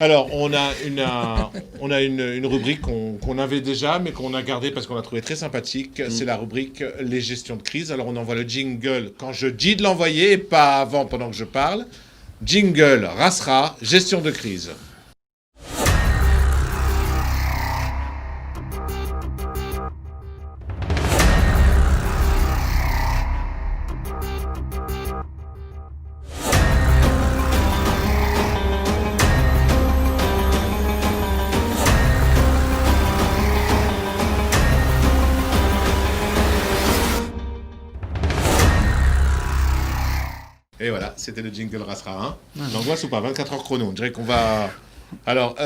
Alors, on a une rubrique qu'on avait déjà, mais qu'on a gardée parce qu'on l'a trouvée très sympathique. C'est la rubrique les gestions de crise. Alors, on envoie le jingle quand je dis de l'envoyer et pas avant pendant que je parle. Jingle, Rasra, gestion de crise. Et voilà, c'était le jingle Rasra 1. L'angoisse ou pas 24 heures chrono. On dirait qu'on va... Alors,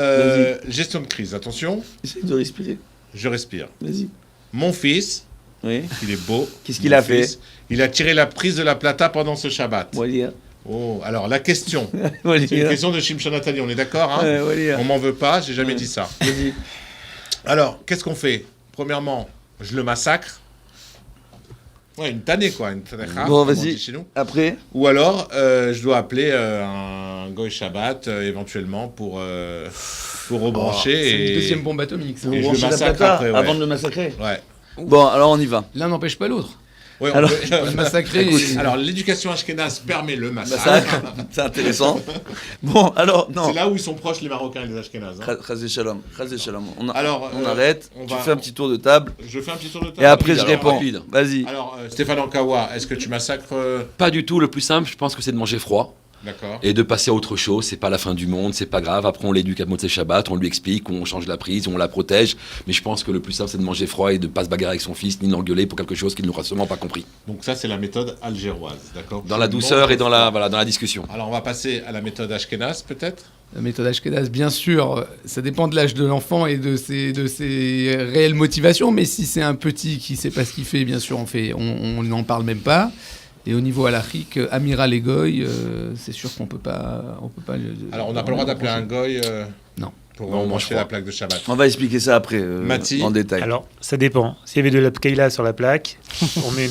gestion de crise, attention. Essaye de respirer. Je respire. Vas-y. Mon fils, Oui. il est beau. Qu'est-ce qu'il a fait? Il a tiré la prise de la plata pendant ce Shabbat. Walia. Oh, alors la question. C'est Walia. une question de Shimshon Nathalie, on est d'accord hein Walia. On m'en veut pas, j'ai jamais Ouais. dit ça. Vas-y. Alors, qu'est-ce qu'on fait? Premièrement, je le massacre. Ouais, une tannée quoi, une tanecha, Bon, comme on vas-y. dit chez nous. Après. Ou alors, je dois appeler un Goy Shabbat éventuellement pour rebrancher C'est une et deuxième bombe atomique, ça. Et je le brancher la massacre plata après, ouais. avant de le massacrer. ouais. Bon, alors on y va. L'un n'empêche pas l'autre. Ouais, Alors, peut- Le massacrer. Écoute, alors, l'éducation ashkénaze permet le massacre. Massacre, c'est intéressant. Bon, alors, non. C'est là où ils sont proches les Marocains et les Ashkénazes. hein. Chazé shalom. Chazé shalom. Alors, on arrête. on Tu va- fais un petit tour de table. Je fais un petit tour de table. Et après, je Alors, réponds. rapide. Vas-y. Alors, Stéphane Ankawa, est-ce que tu massacres Pas du tout, le plus simple, je pense que c'est de manger froid D'accord. et de passer à autre chose. C'est pas la fin du monde, c'est pas grave. Après, on l'éduque à Motzei Shabbat, on lui explique, on change la prise, on la protège. Mais je pense que le plus simple, c'est de manger froid et de pas se bagarrer avec son fils, ni l'engueuler pour quelque chose qu'il n'aura sûrement pas compris. Donc, ça, c'est la méthode algéroise. D'accord. Dans la douceur et dans la discussion. Alors, on va passer à la méthode ashkénaze, peut-être. La méthode Ashkenaz, bien sûr, ça dépend de l'âge de l'enfant et de ses réelles motivations. Mais si c'est un petit qui sait pas ce qu'il fait, bien sûr, on n'en parle même pas. Et au niveau halachique, Amiral et Goy, c'est sûr qu'on peut pas. Alors, on n'a pas le droit d'appeler un goy Non. pour Non, on mange brancher froid. la plaque de Shabbat. On va expliquer ça après, Mati. en détail. Alors, ça dépend. S'il y avait de la pkeila sur la plaque, on met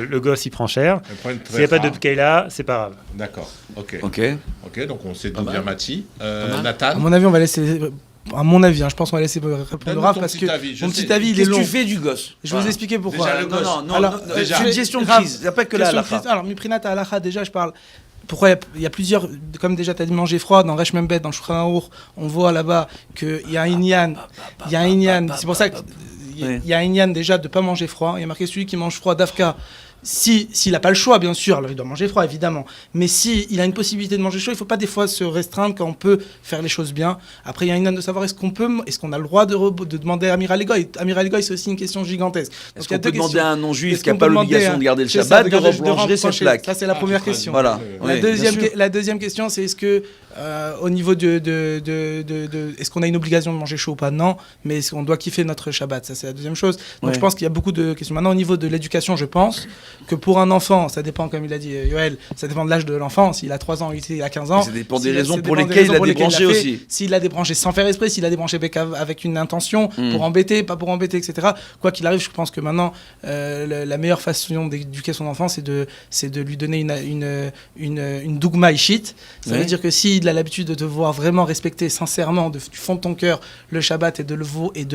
le gosse, il prend cher. Elle prend une S'il n'y a pas de très pkeila, c'est pas grave. D'accord. Ok. Ok. Donc, on sait d'où mal. vient Mati. mal. Nathan. À mon avis, on va laisser. À mon avis, je pense qu'on va laisser répondre Donne-nous Raph ton parce petit que avis, je mon sais. petit avis, il est Qu'est-ce que long. tu fais du gosse? Je vais vous expliquer pourquoi. Déjà, le gosse. Non, Alors, déjà. c'est une gestion de Raph, crise. Il n'y a pas que là, question la de crise. Alors, Miprinat à Halacha, déjà, je parle. Pourquoi il y a plusieurs. Comme déjà, tu as dit manger froid, dans Resh Membet, dans le Shulchan Aruch, on voit là-bas qu'il y a un Inyan. Il y a un Inyan. C'est pour ça qu'il y a un Inyan déjà de ne pas manger froid. Il y a marqué celui qui mange froid d'Afka. S'il n'a pas le choix, bien sûr, alors il doit manger froid, évidemment. Mais s'il a une possibilité de manger chaud, il ne faut pas des fois se restreindre quand on peut faire les choses bien. Après, il y a une âne de savoir est-ce qu'on a le droit de demander à Amiral Egoy. Amiral Egoy, c'est aussi une question gigantesque. Est-ce Donc, il y a qu'on deux peut demander questions. à un non-juif Est-ce qui n'a qu'on pas peut demander l'obligation à- de garder le c'est ça, Shabbat de de reblancher ses rebrancher. plaques? Ça, c'est la première tu question. Voilà. La Oui, deuxième, bien sûr. la deuxième question, c'est est-ce que, au niveau est-ce qu'on a une obligation de manger chaud ou pas? Non, mais est-ce qu'on doit kiffer notre Shabbat? Ça, c'est la deuxième chose. Donc, Ouais. je pense qu'il y a beaucoup de questions. Maintenant, au niveau de l'éducation, je pense que pour un enfant, ça dépend, comme il a dit Yoël, ça dépend de l'âge de l'enfant. S'il a 3 ans, il a 15 ans. Ça dépend des S'il a- raisons ça pour dépend des lesquelles il a raisons pour lesquelles débranché l'a fait. aussi. S'il a débranché sans faire esprit, s'il a débranché avec une intention, Mm. pour embêter, pas pour embêter, etc. Quoi qu'il arrive, je pense que maintenant, la meilleure façon d'éduquer son enfant, c'est de lui donner une dougma ishit. Ça Oui. veut dire que s'il a l'habitude de te voir vraiment respecter sincèrement, du fond de ton cœur, le Shabbat et de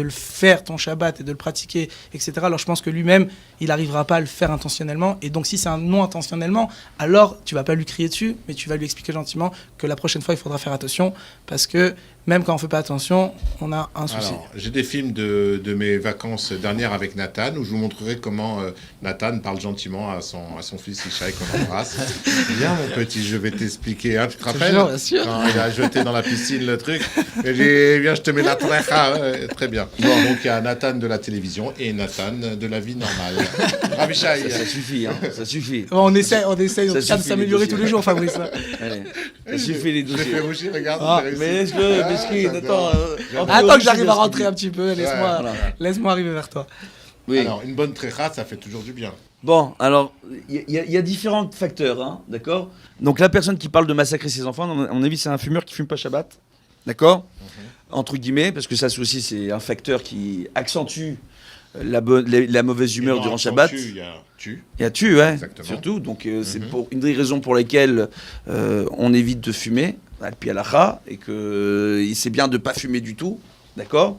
le faire ton Shabbat et de le pratiquer, etc. Alors je pense que lui-même, il n'arrivera pas à le faire intentionnellement. Et donc si c'est un non intentionnellement, alors tu vas pas lui crier dessus, mais tu vas lui expliquer gentiment que la prochaine fois, il faudra faire attention parce que même quand on fait pas attention, on a un souci. Alors, j'ai des films de mes vacances dernières avec Nathan où je vous montrerai comment Nathan parle gentiment à son fils Ishaï qu'on embrasse. Viens mon petit, je vais t'expliquer. Hein, tu te rappelles jure, bien sûr. quand il a jeté dans la piscine le truc et j'ai dit viens je te mets la trecha. Ouais, très bien. Bon, donc il y a Nathan de la télévision et Nathan de la vie normale. Rav Ishaï. Ça suffit, hein. Ça suffit. Bon, on essaye en tout cas de suffit, s'améliorer les tous les jours, Fabrice. Allez. Ça suffit les Je l'ai fait dossiers. rougir, regarde. Ah, j'ai réussi. mais laisse-le, Ah, mesquine, j'adore. attends. J'adore. Attends que j'arrive à Mesquine. rentrer un petit peu, laisse-moi Ouais, ouais. laisse-moi arriver vers toi. Oui. Alors, une bonne trecha, ça fait toujours du bien. Bon, alors, il y a différents facteurs, hein, d'accord? Donc la personne qui parle de massacrer ses enfants, à mon avis, c'est un fumeur qui fume pas Shabbat, d'accord? Entre guillemets, parce que ça aussi, c'est un facteur qui accentue la mauvaise humeur Et dans durant un Shabbat. tu, il y a tu. Il y a ouais, Exactement. surtout. Donc c'est pour une des raisons pour lesquelles on évite de fumer. alpi halacha, et que c'est bien de ne pas fumer du tout, d'accord.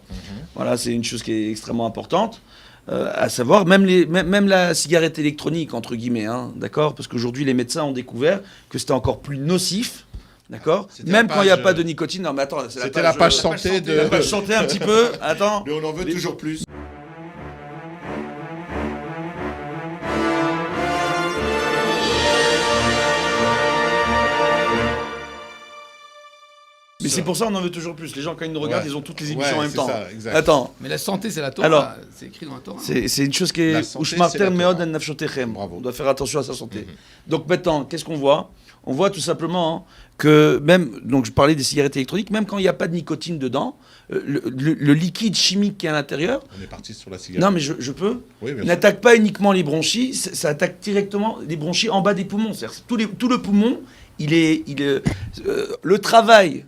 Voilà, c'est une chose qui est extrêmement importante. À savoir, même la cigarette électronique, entre guillemets, hein, d'accord, parce qu'aujourd'hui, les médecins ont découvert que c'était encore plus nocif, d'accord, C'était même la quand il n'y a page, pas de nicotine. Non, mais attends, c'est C'était la page santé de... La page santé un petit peu, attends. Mais on en veut toujours plus. Mais c'est pour ça qu'on en veut toujours plus. Les gens, quand ils nous regardent, Ouais. ils ont toutes les émissions en Ouais, même c'est temps. ça, exact. Attends, Mais la santé, c'est la Torah. Alors, c'est écrit dans la Torah. c'est une chose qui La est... santé, Ushmartem c'est la meod Torah. an nafshotechem. Bravo. On doit faire attention à sa santé. Donc maintenant, qu'est-ce qu'on voit? On voit tout simplement que même, donc je parlais des cigarettes électroniques, même quand il n'y a pas de nicotine dedans, le liquide chimique qui est à l'intérieur, On est parti sur la cigarette. non mais je peux, Oui, bien sûr. n'attaque pas uniquement les bronchies, ça attaque directement les bronchies en bas des poumons. C'est-à-dire que tout le poumon, le travail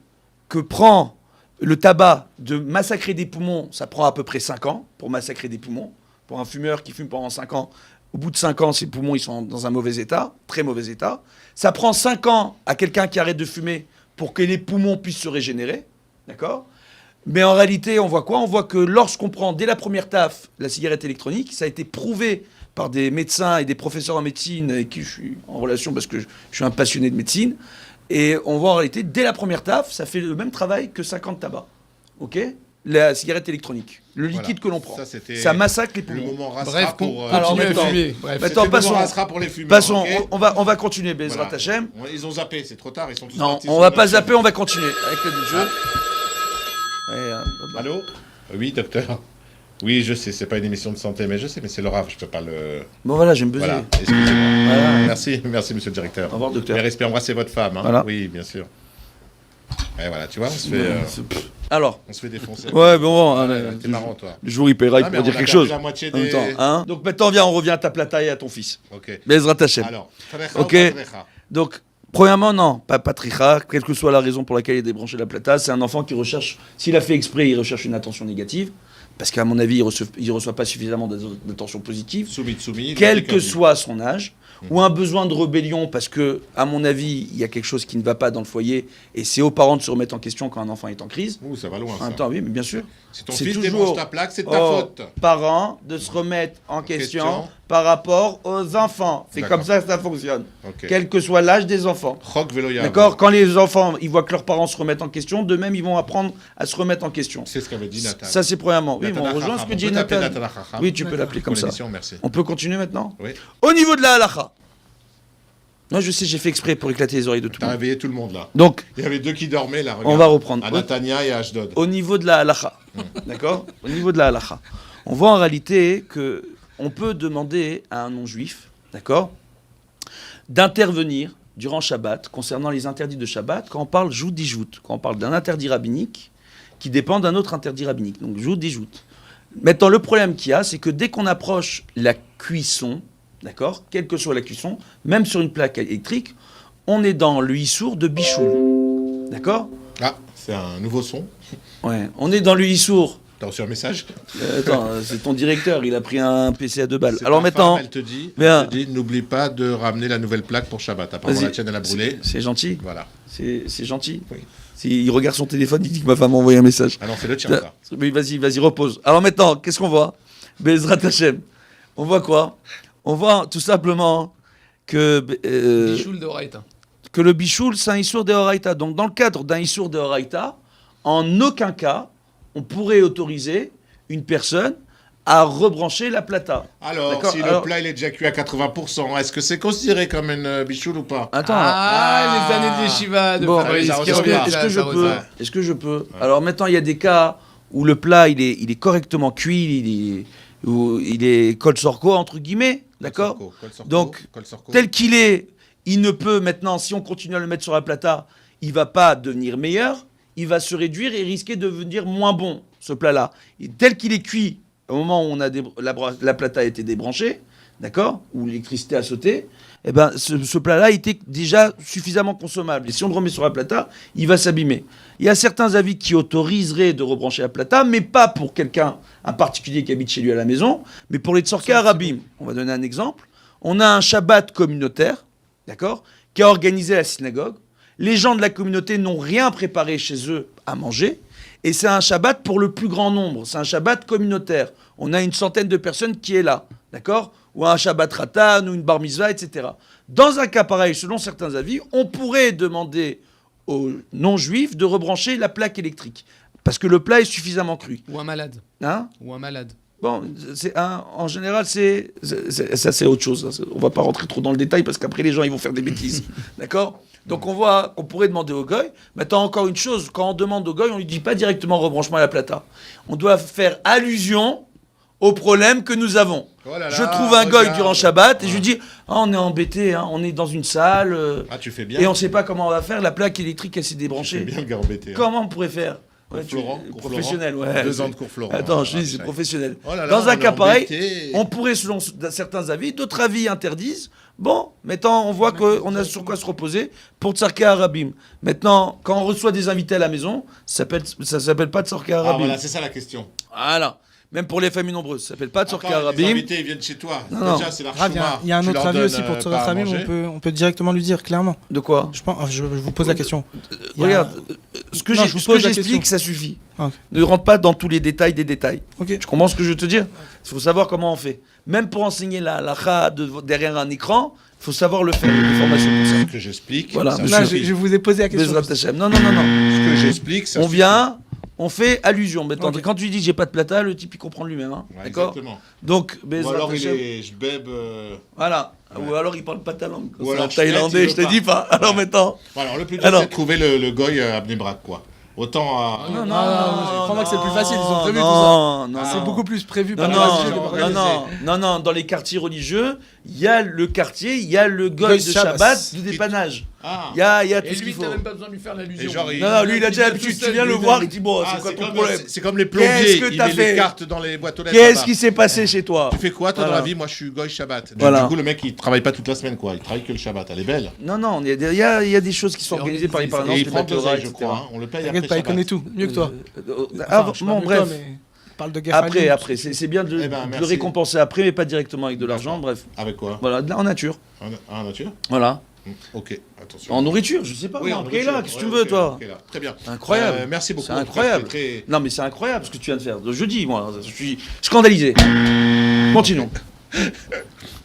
que prend le tabac de massacrer des poumons, ça prend à peu près 5 ans pour massacrer des poumons. Pour un fumeur qui fume pendant 5 ans, au bout de 5 ans, ses poumons ils sont dans un mauvais état, très mauvais état. Ça prend 5 ans à quelqu'un qui arrête de fumer pour que les poumons puissent se régénérer. D'accord ? Mais en réalité, on voit quoi? On voit que lorsqu'on prend dès la première taf la cigarette électronique, ça a été prouvé par des médecins et des professeurs en médecine avec qui je suis en relation parce que je suis un passionné de médecine. Et on voit en réalité, dès la première taf, ça fait le même travail que 50 tabacs. Ok? La cigarette électronique, le liquide que l'on prend. c'était Ça massacre les le poumons. moment restera Bref, pour... alors, continuez maintenant- à fumer. Bref. maintenant- C'était le passons. moment restera pour les fumeurs. Passons, ok on va continuer, Bezrat Voilà. Hashem. Ils ont zappé, c'est trop tard, ils sont tous Non, partis on sur va une pas autre zapper, chaîne. on va continuer avec le jeu. Allô? Oui, docteur. Oui, je sais, c'est pas une émission de santé, mais je sais, mais c'est le RAF, je peux pas le... Bon voilà, j'aime buzzer. Voilà, excusez-moi. Voilà. Merci, merci, monsieur le directeur. Au revoir, docteur. Mes respects, embrassez votre femme. Hein. Voilà. Oui, bien sûr. Et voilà, tu vois, on se fait, Alors, on se fait défoncer. ouais, bon, T'es marrant, toi. le jour il paiera Ah, mais pour on dire a quelque perdu chose. la moitié En même des... temps, hein. Donc maintenant, viens, on revient à ta plata et à ton fils. Ok. Bezrat Hashem. Alors, Trecha Ok. ou pas Trecha? Donc, premièrement, non, pas tricha, quelle que soit la raison pour laquelle il a débranché la plata, c'est un enfant qui recherche, s'il a fait exprès, il recherche une attention négative, parce qu'à mon avis, il reçoit pas suffisamment d'attention positive, Soumi, quel que soit son âge, ou un besoin de rébellion, parce que, à mon avis, il y a quelque chose qui ne va pas dans le foyer, et c'est aux parents de se remettre en question quand un enfant est en crise. Ouh, ça va loin, En ça. même temps, oui, mais bien sûr. Si ton c'est fils toujours débranche ta plaque, c'est de ta aux faute. parents de se remettre en question question. par rapport aux enfants. C'est D'accord. comme ça que ça fonctionne. Ok. Quel que soit l'âge des enfants. Rock vélo Yahoo. D'accord? Quand les enfants ils voient que leurs parents se remettent en question, d'eux-mêmes ils vont apprendre à se remettre en question. C'est ce qu'avait dit Nathan. Ça c'est premièrement. Oui, mais Nathan on rejoint ce Chacham. que On dit peut t'appeler Nathan. Nathan Chacham. Oui, tu peux l'appeler comme Pour ça. l'émission, merci. On peut continuer maintenant? Oui. Au niveau de la halakha. Moi je sais, j'ai fait exprès pour éclater les oreilles de tout le T'as monde. réveillé tout le monde, là. Donc, Il y avait deux qui dormaient, là, regarde. on va reprendre. À Natania et à Ashdod. Au niveau de la halakha, d'accord? Au niveau de la halakha, on voit en réalité que on peut demander à un non-juif, d'accord, d'intervenir durant Shabbat concernant les interdits de Shabbat quand on parle jout dijout, quand on parle d'un interdit rabbinique qui dépend d'un autre interdit rabbinique. Donc jout dijout. Maintenant, le problème qu'il y a, c'est que dès qu'on approche la cuisson, d'accord, quelle que soit la cuisson, même sur une plaque électrique, on est dans le issour de bichoul, d'accord? Ah, c'est un nouveau son. Ouais, on est dans le issour. T'as reçu un message? Attends, c'est ton directeur, il a pris un PC à 2 balles. C'est Alors ta maintenant, femme, elle te dit, Bien. n'oublie pas de ramener la nouvelle plaque pour Shabbat. Apparemment, Vas-y. la tienne, elle a brûlé. c'est gentil, Voilà. c'est gentil. Oui. Il regarde son téléphone, il dit que ma femme m'a envoyé un message. Ah non, c'est le tien, ça. Oui, vas-y, repose. Alors maintenant, qu'est-ce qu'on voit? Bezrat Hashem. On voit quoi? On voit tout simplement que, Bichoul de Horaïta. que le bichoul, c'est un issour de Horaïta. Donc dans le cadre d'un issour de Horaïta, en aucun cas, on pourrait autoriser une personne à rebrancher la plata. Alors, D'accord, si alors- le plat il est déjà cuit à 80%, est-ce que c'est considéré comme une bichoule ou pas? Attends. Ah, les années de yeshiva de Bon, Fabrice ça qui ressort reviennent. pas. Est-ce que je ça peux ressort. Est-ce que je peux Alors maintenant, il y a des cas où le plat il est correctement cuit, où il est col sorco entre guillemets, d'accord. Donc, Tel qu'il est, il ne peut maintenant, si on continue à le mettre sur la plata, il va pas devenir meilleur, il va se réduire et risquer de devenir moins bon ce plat-là. Et tel qu'il est cuit, au moment où on a la plata a été débranchée, d'accord, où l'électricité a sauté, eh ben, ce plat-là était déjà suffisamment consommable. Et si on le remet sur la plata, il va s'abîmer. Il y a certains avis qui autoriseraient de rebrancher la plata, mais pas pour quelqu'un, un particulier qui habite chez lui à la maison, mais pour les tzorkei arabim. On va donner un exemple. On a un Shabbat communautaire, d'accord, qui a organisé la synagogue. Les gens de la communauté n'ont rien préparé chez eux à manger. Et c'est un Shabbat pour le plus grand nombre. C'est un Shabbat communautaire. On a une centaine de personnes qui est là. D'accord ? Ou un Shabbat Ratan, ou une Bar Mitzvah, etc. Dans un cas pareil, selon certains avis, on pourrait demander aux non-juifs de rebrancher la plaque électrique. Parce que le plat est suffisamment cru. Ou un malade. Hein ? Ou un malade. Bon, en général, ça c'est autre chose. On va pas rentrer trop dans le détail parce qu'après les gens ils vont faire des bêtises. D'accord ? Donc on voit qu'on pourrait demander au goy. Maintenant, encore une chose, quand on demande au goy, on lui dit pas directement rebranchement à la plata. On doit faire allusion au problème que nous avons. Oh là là, je trouve un goy regarde. durant Shabbat et je lui dis on est embêté, hein, on est dans une salle Tu fais bien. et on sait pas comment on va faire. La plaque électrique elle s'est Tu débranchée. fais bien le gars embêté. Comment on pourrait faire? Cours Florent, Professionnel, ouais. 2 ans de cours Florent. Attends, je Ah, dis, c'est ça y est. professionnel. Oh là là, Dans un on cas est pareil, embêté. on pourrait, selon certains avis, d'autres avis interdisent. Bon, maintenant, on voit qu'on a sur quoi se reposer pour Tsarka Arabim. Maintenant, quand on reçoit des invités à la maison, ça s'appelle pas Tsarka Ah Arabim. voilà, c'est ça la question. Voilà. Même pour les familles nombreuses, ça s'appelle pas Tsarka Attends, les Arabim. invités, ils viennent chez toi. Non, Déjà, c'est Grave, l'archuma. il y a un Tu autre leur avis donnes, aussi pour pas Tzorat à Ramim, manger. on peut directement lui dire clairement. De quoi? Je vous pose la question. Il y a- Regarde, ce que Non, j'ai- je vous ce que pose la j'explique, question. ça suffit. Ah, ok. Ne rentre pas dans tous les détails des détails. Ok. Tu comprends ce que je veux te dire? Il faut savoir comment on fait. Même pour enseigner la halakha derrière un écran, il faut savoir le faire. Il y a des formations pour ça. Ce que j'explique, Voilà, ça monsieur. Là, suffit. je vous ai posé la question. Bezrat Hashem. Non, non, non, non. Ce que j'explique, ça On suffit. vient, on fait allusion. Maintenant, Ok. quand tu dis j'ai pas de plata, le type il comprend lui-même. Hein. Ouais, D'accord? exactement. Donc, Ou Bezrat alors il Hashem. est jbeb. Voilà. Ouais. Ou alors il parle pas ta langue. Ou C'est alors en thaïlandais, il je te veut dis pas. Alors Ouais. maintenant. Voilà, le plus dur, Alors. c'est de trouver le goy à Bnebrak, quoi. Autant à. non, crois-moi que c'est plus facile, ils ont prévu tout non, non, C'est non. beaucoup plus prévu Non, par non, la non, religion, non, les non, non, non, dans les quartiers religieux, il y a le quartier, il y a le goy Goy de Shabbos. Shabbat de dépannage. Ah, Il y a Et tout ce lui, qu'il faut. t'as même pas besoin de lui faire l'allusion. Et genre, il- Non, non, lui, il a déjà vient l'habitude. tout Tu seul, viens le lui-même. voir, il dit bon, Ah, c'est quoi ton comme, problème? c'est comme les Qu'est-ce plombiers, que ils t'as mettent les fait? cartes dans les boîtes aux lettres. Qu'est-ce là-bas. qui s'est passé chez toi? Tu fais quoi, toi, dans Voilà. la vie? Moi, je suis goy Shabbat. Voilà. Du coup, le mec, il travaille pas toute la semaine, quoi. Il travaille que le Shabbat. Elle est belle. Non, non, il y a des choses qui sont C'est organisées par les organisé, parents, Et il les prend de Torah, l'oseille, je etc. crois. Hein. On le paye T'inquiète après pas, il connaît Shabbat. tout, mieux que toi. Ah, Je bon, parle mieux que toi, bref. mais parle de Gafalim. Après, après, c'est bien de Eh ben, le merci. récompenser après, mais pas directement avec de l'argent, D'accord. bref. Avec quoi? Voilà, en nature. En nature? Voilà. Ok, attention. En nourriture, je sais pas. Oui, moi, en après, nourriture. là, qu'est-ce que tu Ouais, veux, ok, toi? ok, là. Très bien. Incroyable. Merci beaucoup. C'est En tout cas, incroyable. c'était Non, mais c'est incroyable ce que tu viens de faire. Je dis, moi, je suis scandalisé. Continuons.